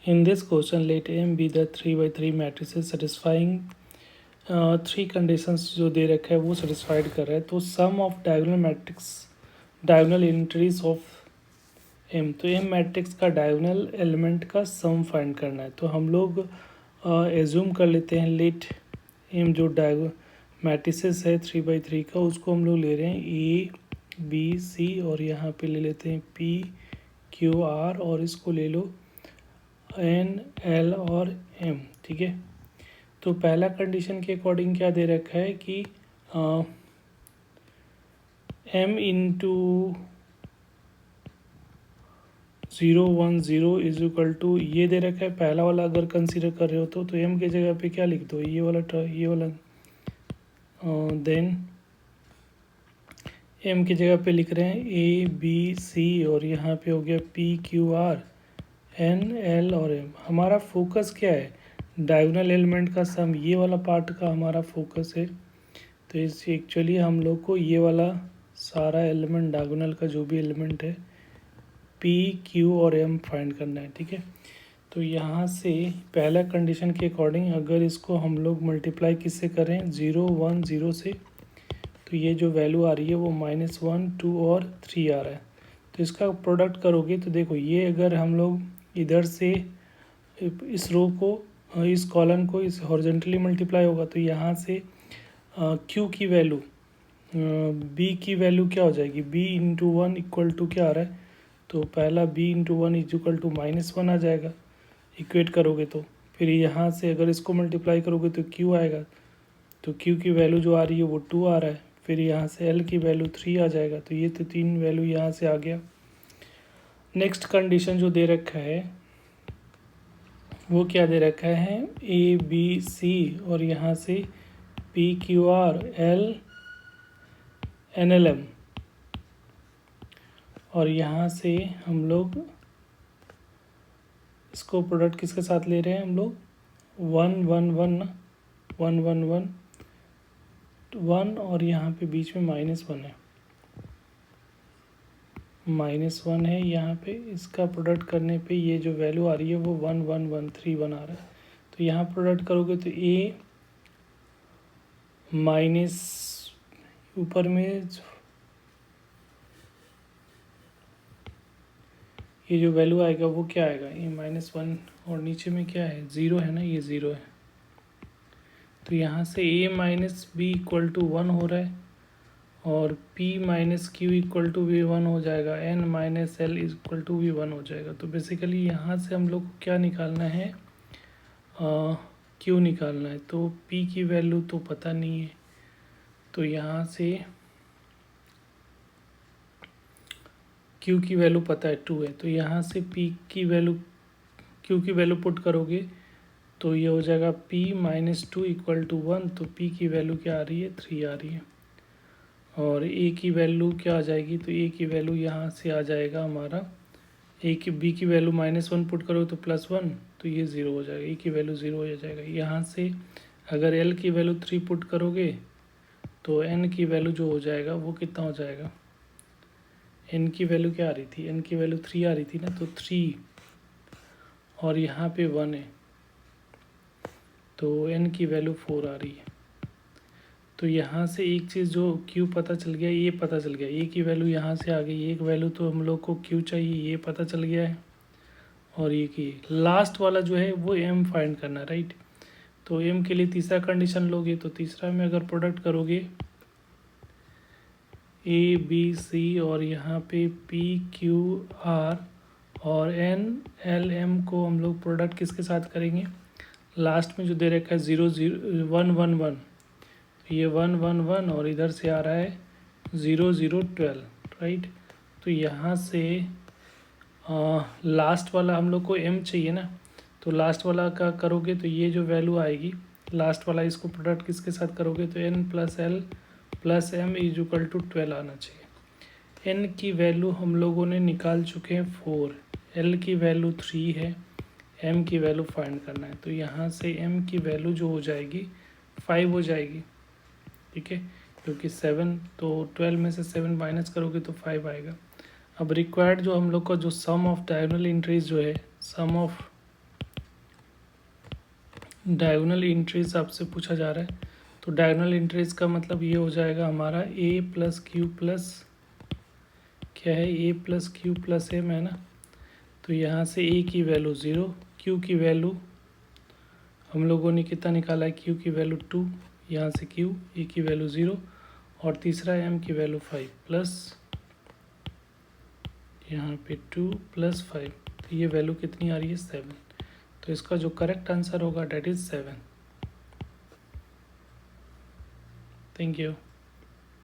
In this question, let M be the 3 by 3 matrices satisfying three conditions जो दे रखा है वो सेटिस्फाइड कर रहा है. तो sum of diagonal matrix diagonal entries of M, तो एम मैट्रिक्स का डायगोनल एलिमेंट का सम फाइंड करना है. तो हम लोग एज्यूम कर लेते हैं लेट एम जो मैट्रिसेस है 3 by 3 का, उसको हम लोग ले रहे हैं ए बी सी और यहाँ पे ले लेते हैं पी क्यू आर और इसको ले लो एन एल और एम. ठीक है, तो पहला कंडीशन के अकॉर्डिंग क्या दे रखा है कि m into 0 1 0 is equal to ये दे रखा है. पहला वाला अगर कंसीडर कर रहे हो तो m के जगह पे क्या लिख दो, ये वाला देन m की जगह पे लिख रहे हैं a b c और यहाँ पे हो गया p q r n l और m. हमारा फोकस क्या है, डायगोनल एलिमेंट का सम, ये वाला पार्ट का हमारा फोकस है. तो इस एक्चुअली हम लोग को ये वाला सारा एलिमेंट डायगोनल का जो भी एलिमेंट है पी क्यू और एम फाइंड करना है. ठीक है, तो यहाँ से पहला कंडीशन के अकॉर्डिंग अगर इसको हम लोग मल्टीप्लाई किससे करें 0 1 0 से, तो ये जो वैल्यू आ रही है वो -1 2 और 3 आ रहा है. तो इसका प्रोडक्ट करोगे तो देखो ये अगर हम लोग इधर से इस रो को इस कॉलम को इस हॉरिजॉन्टली मल्टीप्लाई होगा तो यहाँ से क्यू की वैल्यू बी की वैल्यू क्या हो जाएगी, बी इंटू 1 इक्वल टू क्या आ रहा है, तो पहला b into 1 is equal to -1 आ जाएगा इक्वेट करोगे तो. फिर यहाँ से अगर इसको मल्टीप्लाई करोगे तो q आएगा, तो q की वैल्यू जो आ रही है वो 2 आ रहा है. फिर यहाँ से l की वैल्यू 3 आ जाएगा. तो ये तो 3 वैल्यू यहाँ से आ गया. नेक्स्ट कंडीशन जो दे रखा है वो क्या दे रखा है, ए बी सी और यहाँ से p q r l n l m और यहाँ से हम लोग इसको प्रोडक्ट किसके साथ ले रहे हैं, हम लोग 1 1 1 1 1 1 1 और यहाँ पे बीच में -1 है, -1 है यहाँ पे. इसका प्रोडक्ट करने पे ये जो वैल्यू आ रही है वो 1 1 1 3 1 आ रहा है. तो यहाँ प्रोडक्ट करोगे तो ए माइनस ऊपर में ये जो वैल्यू आएगा वो क्या आएगा, ये -1 और नीचे में क्या है 0 है ना, ये 0 है. तो यहाँ से a minus b equal to 1 हो रहा है और p minus q equal to भी 1 हो जाएगा, n minus l equal to भी 1 हो जाएगा. तो बेसिकली यहाँ से हम लोग को क्या निकालना है, q निकालना है. तो p की वैल्यू तो पता नहीं है, तो यहाँ से q की वैल्यू पता है 2 है. तो यहाँ से p की वैल्यू q की वैल्यू पुट करोगे तो ये हो जाएगा p -2 इक्वल टू 1. तो p की वैल्यू क्या आ रही है 3 आ रही है और a की वैल्यू क्या आ जाएगी, तो a की वैल्यू यहाँ से आ जाएगा हमारा b की वैल्यू -1 पुट करो तो +1, तो ये 0 हो जाएगा, a की वैल्यू 0 हो जाएगा. यहाँ से अगर l की वैल्यू 3 पुट करोगे तो n की वैल्यू जो हो जाएगा वो कितना हो जाएगा, n की वैल्यू क्या आ रही थी, n की वैल्यू 3 आ रही थी ना, तो 3 और यहाँ पे 1 है तो n की वैल्यू 4 आ रही है. तो यहाँ से एक चीज़ जो q पता चल गया, ये पता चल गया, a की वैल्यू यहाँ से आ गई, एक वैल्यू तो हम लोग को q चाहिए, ये पता चल गया है. और ये की लास्ट वाला जो है वो m फाइंड करना, राइट. तो m के लिए तीसरा कंडीशन लोगे तो तीसरा में अगर प्रोडक्ट करोगे a b c और यहाँ पे p q r और n l m को हम लोग प्रोडक्ट किसके साथ करेंगे, लास्ट में जो दे रखा है 0 0 1 1 1, ये 1 1 1 और इधर से आ रहा है 0 0 12, राइट. तो यहाँ से लास्ट वाला हम लोग को m चाहिए ना, तो लास्ट वाला का करोगे तो ये जो वैल्यू आएगी लास्ट वाला, इसको प्रोडक्ट किसके साथ करोगे तो n plus l plus m is equal to 12 आना चाहिए. n की वैल्यू हम लोगों ने निकाल चुके हैं 4, l की वैल्यू 3 है, m की वैल्यू फाइंड करना है. तो यहाँ से m की वैल्यू जो हो जाएगी 5 हो जाएगी, ठीक है, क्योंकि 7 तो 12 में से 7 माइनस करोगे तो 5 आएगा. अब रिक्वायर्ड जो हम लोग का जो सम ऑफ डायगोनल एंट्रीज जो है, सम ऑफ डायगोनल इंट्रीज आपसे पूछा जा रहा है, तो डायगोनल इंट्रीज का मतलब ये हो जाएगा हमारा a प्लस क्यू प्लस क्या है, a plus q plus m है ना। तो यहाँ से a की वैल्यू 0, q की वैल्यू हम लोगों ने कितना निकाला है, q की वैल्यू 2, यहाँ से q, a की वैल्यू 0 और तीसरा m की वैल्यू 5 प्लस यहाँ पे 2 प्लस 5, तो ये वैल्यू कितनी आ रही है 7। तो इसका जो करेक्ट आंसर होगा डेट इज़ 7। Thank you.